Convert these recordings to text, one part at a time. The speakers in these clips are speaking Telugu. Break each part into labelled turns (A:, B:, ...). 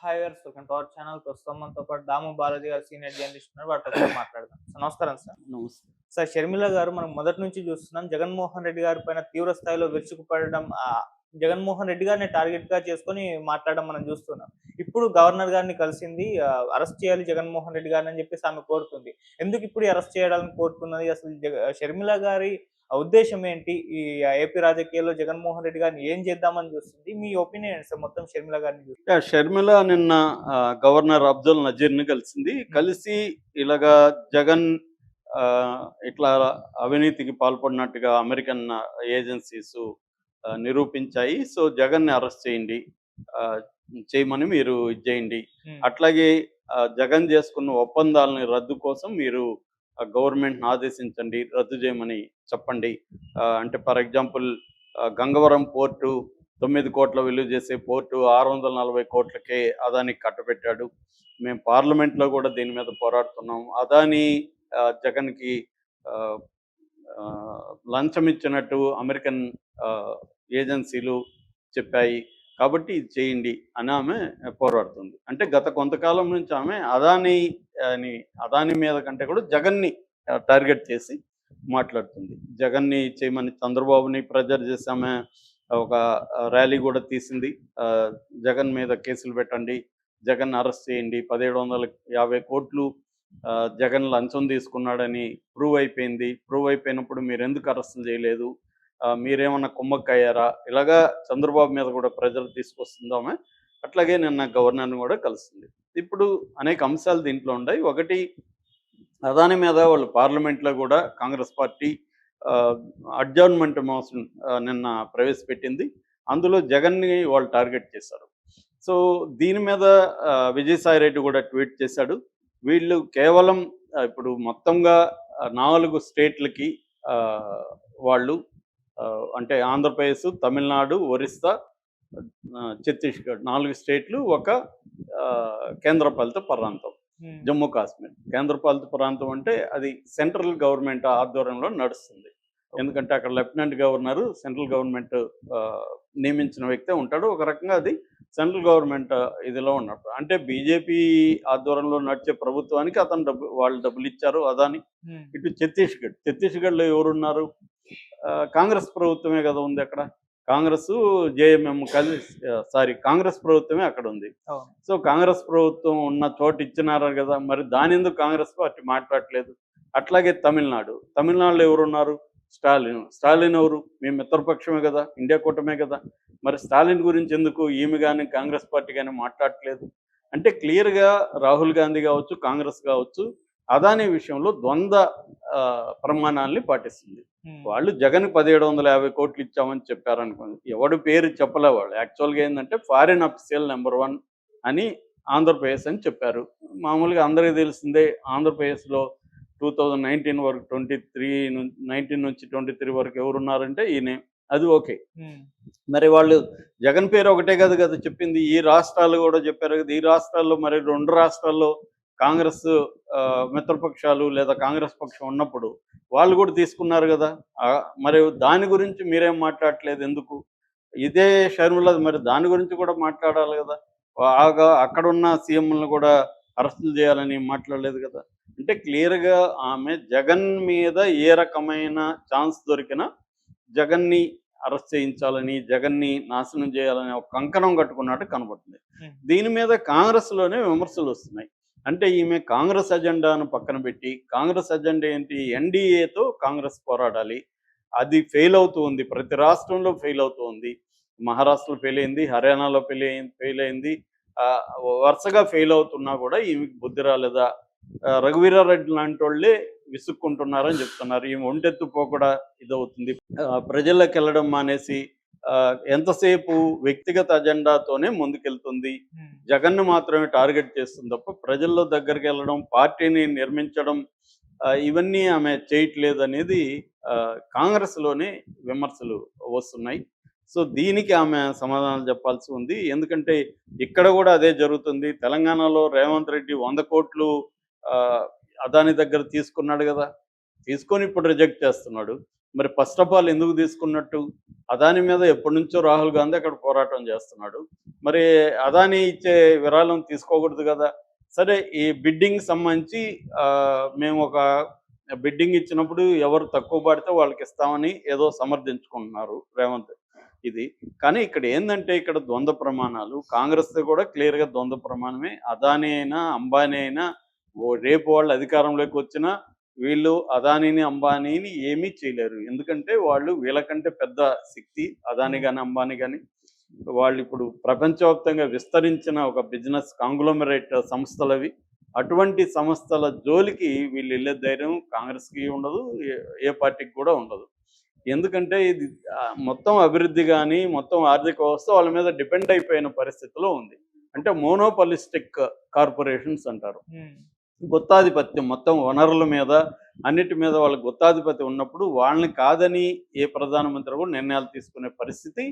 A: Hi viewers, welcome to our channel. ప్రస్తుతం మనతో పాటు దాము భారతి గారు సీనియర్ జర్నలిస్ట్ ఉన్నారు. వాటితో కూడా మాట్లాడదాం. సార్ నమస్కారం సార్.
B: నమస్తే.
A: సార్, షర్మిల గారు మనం మొదటి నుంచి చూస్తున్నాం జగన్మోహన్ రెడ్డి గారి పైన తీవ్ర స్థాయిలో విరుచుకుపడడం, జగన్మోహన్ రెడ్డి గారిని టార్గెట్ గా చేసుకొని మాట్లాడడం మనం చూస్తున్నాం. ఇప్పుడు గవర్నర్ గారిని కలిసింది, అరెస్ట్ చేయాలి జగన్మోహన్ రెడ్డి గారిని అని చెప్పేసి ఆమె కోరుతుంది. ఎందుకు ఇప్పుడు అరెస్ట్ చేయాలని కోరుతున్నది? అసలు షర్మిల గారి ఉద్దేశం ఏంటి? ఈ ఏపీ రాజకీయాల్లో జగన్మోహన్ రెడ్డి గారిని ఏం చేద్దామని చూస్తుంది? మీ ఒపీనియన్ ఏంటి సార్ మొత్తం షర్మిల గారిని చూస్తే?
B: షర్మిల నిన్న గవర్నర్ అబ్దుల్ నజీర్‌ని కలిసింది. కలిసి ఇలాగా జగన్ ఇట్లా అవినీతికి పాల్పడినట్టుగా అమెరికన్ ఏజెన్సీస్ నిరూపించాయి. సో, జగన్‌ని అరెస్ట్ చేయండి. చేయమని మీరు ఇది చేయండి. అట్లాగే జగన్ చేసుకున్న ఒప్పందాలని రద్దు కోసం మీరు గవర్నమెంట్‌ని ఆదేశించండి. రద్దు చేయమని చెప్పండి. అంటే ఫర్ ఎగ్జాంపుల్ గంగవరం పోర్టు 9 కోట్ల విలువ చేసే పోర్టు 640 కోట్లకే అదానికి కట్టబెట్టాడు. మేము పార్లమెంట్‌లో కూడా దీని మీద పోరాడుతున్నాం. అదానీ జగన్‌కి ఆహ్, లంచం ఇచ్చినట్టు అమెరికన్ ఏజెన్సీలు చెప్పాయి. కాబట్టి ఇది చేయండి అని ఆమె పోరాడుతుంది. అంటే గత కొంతకాలం నుంచి ఆమె అదానీ మీద కంటే కూడా జగన్‌ని టార్గెట్ చేసి మాట్లాడుతుంది. జగన్‌ని చేయమని చంద్రబాబుని ప్రెజర్ చేసి ఆమె ఒక ర్యాలీ కూడా తీసింది. జగన్ మీద కేసులు పెట్టండి, జగన్ అరెస్ట్ చేయండి, 1750 కోట్లు జగన్ లంచం తీసుకున్నాడని ప్రూవ్ అయిపోయింది. ప్రూవ్ అయిపోయినప్పుడు మీరెందుకు అరెస్టులు చేయలేదు? మీరేమన్నా కుమ్మక్కయ్యారా? ఇలాగా చంద్రబాబు మీద కూడా ప్రెజర్ తీసుకొస్తుంది ఆమె. అట్లాగే నిన్న గవర్నర్‌ని కూడా కలిసింది. ఇప్పుడు అనేక అంశాలు దీంట్లో ఉన్నాయి. ఒకటి, అదాని మీద వాళ్ళు పార్లమెంట్లో కూడా కాంగ్రెస్ పార్టీ అడ్జర్న్మెంట్ మోషన్ నిన్న ప్రవేశపెట్టింది. అందులో జగన్‌ని వాళ్ళు టార్గెట్ చేశారు. సో, దీని మీద విజయసాయి రెడ్డి కూడా ట్వీట్ చేశాడు. వీళ్ళు కేవలం ఇప్పుడు మొత్తంగా 4 స్టేట్లకి వాళ్ళు అంటే ఆంధ్రప్రదేశ్, తమిళనాడు, ఒరిస్సా, ఛత్తీస్‌గఢ్ 4 స్టేట్లు, ఒక కేంద్రపాలిత ప్రాంతం జమ్మూ కాశ్మీర్. కేంద్రపాలిత ప్రాంతం అంటే అది సెంట్రల్ గవర్నమెంట్ ఆధ్వర్యంలో నడుస్తుంది. ఎందుకంటే అక్కడ లెఫ్టినెంట్ గవర్నరు సెంట్రల్ గవర్నమెంట్ నియమించిన వ్యక్తే ఉంటాడు. ఒక రకంగా అది సెంట్రల్ గవర్నమెంట్ ఇదిలో ఉన్నప్పుడు, అంటే బీజేపీ ఆధ్వర్యంలో నడిచే ప్రభుత్వానికి వాళ్ళు డబ్బులు ఇచ్చారు అదాని. ఇటు ఛత్తీస్గఢ్లో ఎవరున్నారు? కాంగ్రెస్ ప్రభుత్వమే కదా ఉంది అక్కడ. కాంగ్రెస్, జేఎంఎం కాంగ్రెస్ ప్రభుత్వమే అక్కడ ఉంది. సో, కాంగ్రెస్ ప్రభుత్వం ఉన్న చోట ఇచ్చినారు కదా, మరి దాని ఎందుకు కాంగ్రెస్ పార్టీ మాట్లాడట్లేదు? అట్లాగే తమిళనాడులో ఎవరున్నారు? స్టాలిన్ ఎవరు? మేము మిత్రపక్షమే కదా, ఇండియా కూటమే కదా. మరి స్టాలిన్ గురించి ఎందుకు ఈమె కానీ కాంగ్రెస్ పార్టీ కానీ మాట్లాడట్లేదు? అంటే క్లియర్గా రాహుల్ గాంధీ కావచ్చు, కాంగ్రెస్ కావచ్చు, అదానీ విషయంలో ద్వంద్వ ప్రమాణాలని పాటిస్తుంది. వాళ్ళు జగన్ 1750 కోట్లు ఇచ్చామని చెప్పారనుకోండి, ఎవడు పేరు చెప్పలే. వాళ్ళు యాక్చువల్గా ఏంటంటే ఫారిన్ అఫీషియల్ నెంబర్ 1 అని ఆంధ్రప్రదేశ్ అని చెప్పారు. మామూలుగా అందరికీ తెలిసిందే. ఆంధ్రప్రదేశ్లో 2019 వరకు 19 నుంచి 23 వరకు ఎవరున్నారంటే ఈయనే. అది ఓకే. మరి వాళ్ళు జగన్ పేరు ఒకటే కదా చెప్పింది. ఈ రాష్ట్రాలు కూడా చెప్పారు కదా. ఈ రాష్ట్రాల్లో మరి 2 రాష్ట్రాల్లో కాంగ్రెస్ మిత్రపక్షాలు లేదా కాంగ్రెస్ పక్షం ఉన్నప్పుడు వాళ్ళు కూడా తీసుకున్నారు కదా. మరి దాని గురించి మీరేం మాట్లాడట్లేదు ఎందుకు? ఇదే షర్మిల మరి దాని గురించి కూడా మాట్లాడాలి కదా. అక్కడున్న సీఎంలను కూడా అరెస్టులు చేయాలని మాట్లాడలేదు కదా. అంటే క్లియర్గా ఆమె జగన్ మీద ఏ రకమైన ఛాన్స్ దొరికినా జగన్ని అరెస్ట్ చేయించాలని, జగన్ని నాశనం చేయాలని ఒక కంకణం కట్టుకున్నట్టు కనబడుతుంది. దీని మీద కాంగ్రెస్లోనే విమర్శలు వస్తున్నాయి. అంటే ఈమె కాంగ్రెస్ అజెండాను పక్కన పెట్టి, కాంగ్రెస్ అజెండా ఏంటి? ఎన్డీఏతో కాంగ్రెస్ పోరాడాలి. అది ఫెయిల్ అవుతూ ఉంది. ప్రతి రాష్ట్రంలో ఫెయిల్ అవుతూ ఉంది. మహారాష్ట్రలో ఫెయిల్ అయింది, హర్యానాలో ఫెయిల్ అయింది. వరుసగా ఫెయిల్ అవుతున్నా కూడా ఈమెకి బుద్ధి రాలేదా? రఘువీరారెడ్డి లాంటి వాళ్ళే విసుక్కుంటున్నారని చెప్తున్నారు. ఈమె ఒంటెత్తు పోకడా ఇదవుతుంది. ప్రజల్లోకి వెళ్ళడం మానేసి ఎంతసేపు వ్యక్తిగత అజెండాతోనే ముందుకెళ్తుంది. జగన్ను మాత్రమే టార్గెట్ చేస్తుంది తప్ప ప్రజల్లో దగ్గరికి వెళ్ళడం, పార్టీని నిర్మించడం ఇవన్నీ ఆమె చేయట్లేదు అనేది కాంగ్రెస్లోనే విమర్శలు వస్తున్నాయి. సో, దీనికి ఆమె సమాధానం చెప్పాల్సి ఉంది. ఎందుకంటే ఇక్కడ కూడా అదే జరుగుతుంది. తెలంగాణలో రేవంత్ రెడ్డి 100 కోట్లు అదాని దగ్గర తీసుకున్నాడు కదా. తీసుకొని ఇప్పుడు రిజెక్ట్ చేస్తున్నాడు. మరి ఫస్ట్ ఆఫ్ ఆల్ ఎందుకు తీసుకున్నట్టు? అదాని మీద ఎప్పటి నుంచో రాహుల్ గాంధీ అక్కడ పోరాటం చేస్తున్నాడు. మరి అదాని ఇచ్చే విరాళం తీసుకోకూడదు కదా! సరే ఈ బిడ్డింగ్ సంబంధించి మేము ఒక బిడ్డింగ్ ఇచ్చినప్పుడు ఎవరు తక్కువ పడితే వాళ్ళకి ఇస్తామని ఏదో సమర్థించుకుంటున్నారు రేవంత్. ఇది కానీ ఇక్కడ ఏందంటే ఇక్కడ ద్వంద్వ ప్రమాణాలు. కాంగ్రెస్‌ది కూడా క్లియర్‌గా ద్వంద్వ ప్రమాణమే. అదాని అయినా, అంబానీ అయినా రేపు వాళ్ళు అధికారంలోకి వచ్చినా వీళ్ళు అదానీని, అంబానీని ఏమీ చేయలేరు. ఎందుకంటే వాళ్ళు వీళ్ళకంటే పెద్ద శక్తి అదాని గాని, అంబానీ గాని. వాళ్ళు ఇప్పుడు ప్రపంచవ్యాప్తంగా విస్తరించిన ఒక బిజినెస్ కాంగ్లోమరేట్ సంస్థలవి. అటువంటి సంస్థల జోలికి వీళ్ళు ఎళ్ళే ధైర్యం కాంగ్రెస్‌కి ఉండదు. ఏ పార్టీకి కూడా ఉండదు. ఎందుకంటే ఇది మొత్తం అభివృద్ధి గాని, మొత్తం ఆర్థిక వ్యవస్థ వాళ్ళ మీద డిపెండ్ అయిపోయిన పరిస్థితిలో ఉంది. అంటే మోనోపాలిస్టిక్ కార్పొరేషన్స్ అంటారు. గుత్తాధిపత్యం మొత్తం వనరుల మీద, అన్నిటి మీద వాళ్ళకి గుత్తాధిపత్యం ఉన్నప్పుడు వాళ్ళని కాదని ఏ ప్రధానమంత్రి కూడా నిర్ణయాలు తీసుకునే పరిస్థితి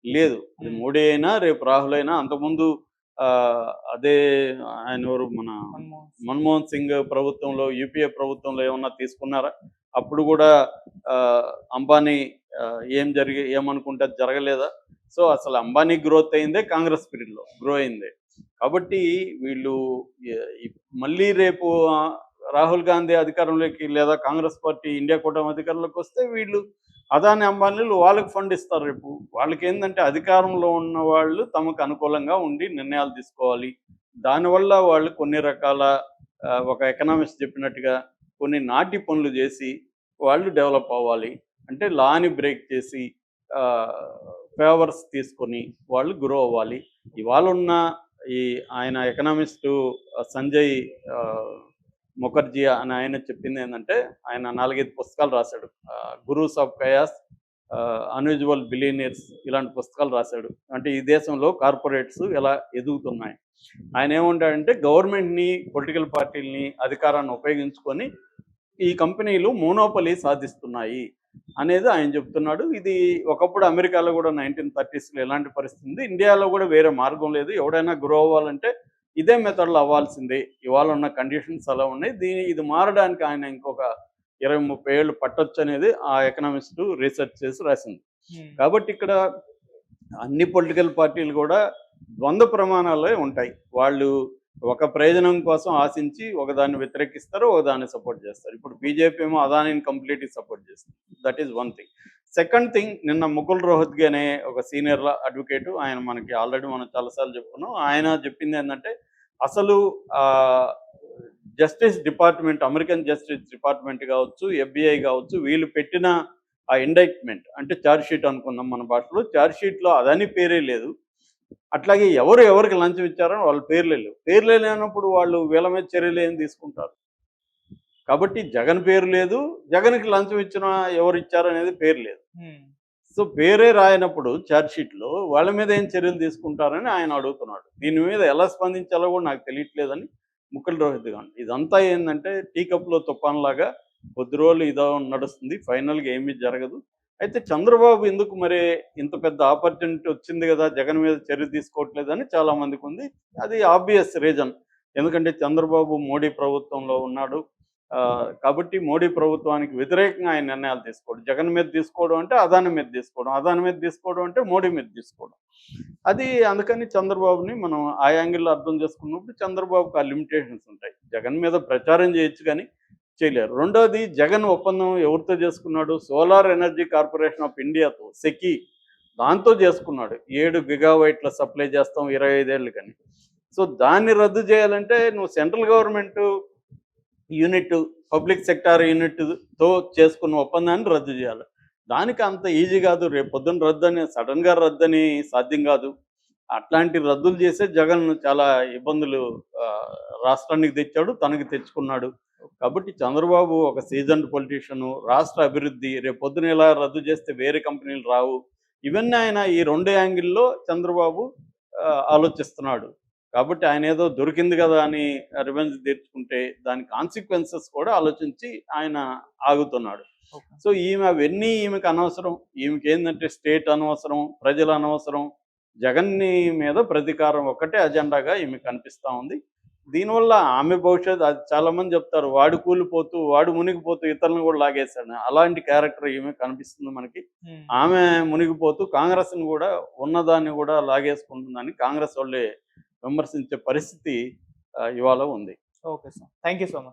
B: లేదు. అది మోడీ అయినా, రేపు రాహుల్ అయినా. అంతకుముందు అదే ఆయన ఎవరు మన మన్మోహన్ సింగ్ ప్రభుత్వంలో, యూపీఏ ప్రభుత్వంలో ఏమన్నా తీసుకున్నారా? అప్పుడు కూడా అంబానీ ఏమనుకుంటే అది జరగలేదా? సో అసలు అంబానీ గ్రోత్ అయిందే కాంగ్రెస్ పీరియడ్‌లో గ్రో అయిందే. కాబట్టి వీళ్ళు మళ్ళీ రేపు రాహుల్ గాంధీ అధికారంలోకి లేదా కాంగ్రెస్ పార్టీ ఇండియా కూటమి అధికారంలోకి వస్తే వీళ్ళు అదాని, అంబానీలు వాళ్ళకి ఫండ్ ఇస్తారు రేపు. వాళ్ళకేందంటే అధికారంలో ఉన్న వాళ్ళు తమకు అనుకూలంగా ఉండి నిర్ణయాలు తీసుకోవాలి. దానివల్ల వాళ్ళు కొన్ని రకాల ఒక ఎకనామిస్ట్ చెప్పినట్టుగా కొన్ని నాటి పనులు చేసి వాళ్ళు డెవలప్ అవ్వాలి. అంటే లాని బ్రేక్ చేసి ఫేవర్స్ తీసుకొని వాళ్ళు గ్రో అవ్వాలి. ఇవాళ ఉన్న ఈ ఆయన ఎకనామిస్టు సంజయ్ ముఖర్జీ అని ఆయన చెప్పింది ఏంటంటే, ఆయన 4, 5 పుస్తకాలు రాశాడు. Gurus of chaos, unusual billionaires ఇలాంటి పుస్తకాలు రాశాడు. అంటే ఈ దేశంలో కార్పొరేట్స్ ఎలా ఎదుగుతున్నాయి. ఆయన ఏమంటాడంటే గవర్నమెంట్‌ని, పొలిటికల్ పార్టీలని, అధికారాన్ని ఉపయోగించుకొని ఈ కంపెనీలు మోనోపలీ సాధిస్తున్నాయి అనేది ఆయన చెప్తున్నాడు. ఇది ఒకప్పుడు అమెరికాలో కూడా 1930స్‌లో ఇలాంటి పరిస్థితి ఉంది. ఇండియాలో కూడా వేరే మార్గం లేదు. ఎవడైనా గ్రో అవ్వాలంటే ఇదే మెథడ్‌లో అవ్వాల్సిందే. ఇవాళ ఉన్న కండిషన్స్ అలా ఉన్నాయి. ఇది మారడానికి ఆయన ఇంకొక 20, 30 ఏళ్ళు పట్టొచ్చు అనేది ఆ ఎకనామిస్టు రీసెర్చ్ చేసి రాసింది. కాబట్టి ఇక్కడ అన్ని పొలిటికల్ పార్టీలు కూడా ద్వంద్వ ప్రమాణాలే ఉంటాయి. వాళ్ళు ఒక ప్రయోజనం కోసం ఆశించి ఒకదాన్ని వ్యతిరేకిస్తారు, ఒకదాన్ని సపోర్ట్ చేస్తారు. ఇప్పుడు బీజేపీ ఏమో అదానిని కంప్లీట్‌గా సపోర్ట్ చేస్తుంది. That is one thing. Second thing, నిన్న ముకుల్ రోహత్గి అనే ఒక సీనియర్ అడ్వకేట్, ఆయన మనకి ఆల్రెడీ మనం చాలాసార్లు చెప్పుకున్నాం. ఆయన చెప్పింది ఏంటంటే అసలు justice department, American justice department కావచ్చు, ఎఫ్బిఐ కావచ్చు, వీళ్ళు పెట్టిన ఆ ఇండైట్మెంట్ అంటే ఛార్జ్ షీట్ అనుకున్నాం మన భాషలో. ఛార్జ్ షీట్లో అదాని పేరే లేదు. అట్లాగే ఎవరికి లంచం ఇచ్చారని వాళ్ళ పేర్లే లేవు. పేర్లే లేనప్పుడు వాళ్ళు వీళ్ళ మీద చర్యలు ఏం తీసుకుంటారు? కాబట్టి జగన్ పేరు లేదు, జగన్‌కి లంచం ఇచ్చిన ఎవరు ఇచ్చారనేది పేరు లేదు. సో పేరే రాయనప్పుడు ఛార్జ్ షీట్‌లో వాళ్ళ మీద ఏం చర్యలు తీసుకుంటారని ఆయన అడుగుతున్నాడు. దీని మీద ఎలా స్పందించాలో కూడా నాకు తెలియట్లేదని ముకుల్ రోహత్గి అంటారు. ఇదంతా ఏందంటే టీ కప్‌లో తుఫాన్‌లాగా కొద్ది రోజులు ఇదో నడుస్తుంది. ఫైనల్‌గా ఏమీ జరగదు. అయితే చంద్రబాబు ఎందుకు మరి ఇంత పెద్ద ఆపర్చునిటీ వచ్చింది కదా, జగన్ మీద చర్య తీసుకోవట్లేదని చాలా మందికి ఉంది. అది ఆబ్వియస్ రీజన్. ఎందుకంటే చంద్రబాబు మోడీ ప్రభుత్వంలో ఉన్నాడు. కాబట్టి మోడీ ప్రభుత్వానికి వ్యతిరేకంగా ఆయన నిర్ణయాలు తీసుకోవడం. జగన్ మీద తీసుకోవడం అంటే అదాని మీద తీసుకోవడం, అదాని మీద తీసుకోవడం అంటే మోడీ మీద తీసుకోవడం. అది అందుకని చంద్రబాబుని మనం ఆ యాంగిల్లో అర్థం చేసుకున్నప్పుడు చంద్రబాబుకి ఆ లిమిటేషన్స్ ఉంటాయి. జగన్ మీద ప్రచారం చేయొచ్చు కానీ చేయలేరు. రెండోది, జగన్ ఒప్పందం ఎవరితో చేసుకున్నాడు? సోలార్ ఎనర్జీ కార్పొరేషన్ ఆఫ్ ఇండియాతో, సెకీ, దాంతో చేసుకున్నాడు. 7 గిగావాట్ల సప్లై చేస్తాం 25 ఏళ్ళకని. సో దాన్ని రద్దు చేయాలంటే నువ్వు central government unit, public sector యూనిట్‌తో చేసుకున్న ఒప్పందాన్ని రద్దు చేయాలి. దానికి అంత ఈజీ కాదు. రేపు పొద్దున్న రద్దని, సడన్‌గా రద్దని సాధ్యం కాదు. అట్లాంటి రద్దులు చేసే జగన్ చాలా ఇబ్బందులు రాష్ట్రానికి తెచ్చాడు, తనకి తెచ్చుకున్నాడు. కాబట్టి చంద్రబాబు ఒక సీజన్డ్ పొలిటీషియను, రాష్ట్ర అభివృద్ధి, రేపు పొద్దున ఇలా రద్దు చేస్తే వేరే కంపెనీలు రావు. ఇవన్నీ ఆయన ఈ 2 యాంగిల్‌లో చంద్రబాబు ఆలోచిస్తున్నాడు. కాబట్టి ఆయన ఏదో దొరికింది కదా అని రివెంజ్ తీర్చుకుంటే దాని కాన్సిక్వెన్సెస్ కూడా ఆలోచించి ఆయన ఆగుతున్నాడు. సో అవన్నీ ఈమెకు అనవసరం. ఈమెకేందంటే స్టేట్ అనవసరం, ప్రజలు అనవసరం. జగన్ని మీద ప్రతీకారం ఒక్కటే అజెండాగా ఈమెకు కనిపిస్తూ ఉంది. దీనివల్ల ఆమె భవిష్యత్తు అది చాలా మంది చెప్తారు, వాడు కూలిపోతూ వాడు మునిగిపోతూ ఇతరులను కూడా లాగేశాడు. అలాంటి క్యారెక్టర్ ఈమె కనిపిస్తుంది మనకి.
A: ఉమ్.
B: ఆమె మునిగిపోతూ కాంగ్రెస్ని కూడా ఉన్నదాన్ని కూడా లాగేసుకుంటుందని కాంగ్రెస్ వాళ్ళే విమర్శించే పరిస్థితి ఇవాళ ఉంది.
A: Okay sir, thank you so much.